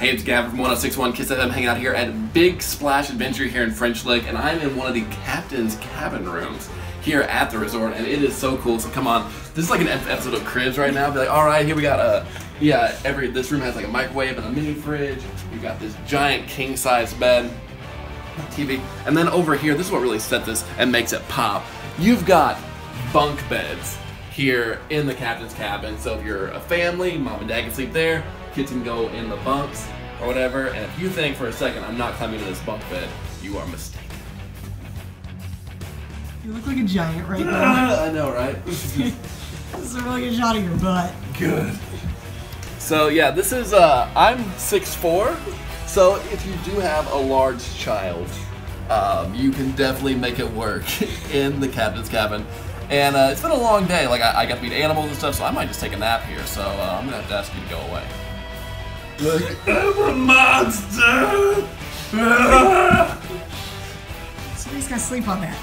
Hey, it's Gavin from 1061 Kiss FM, hanging out here at Big Splash Adventure here in French Lick, and I'm in one of the captain's cabin rooms here at the resort, and it is so cool. So come on, this is like an episode of Cribs right now. Be like, all right, here we got this room has like a microwave and a mini fridge. We got this giant king size bed, TV, and then over here, this is what really sets this and makes it pop. You've got bunk beds here in the captain's cabin. So if you're a family, mom and dad can sleep there, kids can go in the bunks or whatever. And if you think for a second I'm not climbing into this bunk bed, you are mistaken. You look like a giant right now. I know, right? This is a really good shot of your butt. Good. So yeah, this is I'm 6'4", so if you do have a large child, you can definitely make it work in the captain's cabin. And it's been a long day. Like I got to feed animals and stuff, so I might just take a nap here. So I'm gonna have to ask you to go away. Like, I'm a monster. Somebody's gotta sleep on that.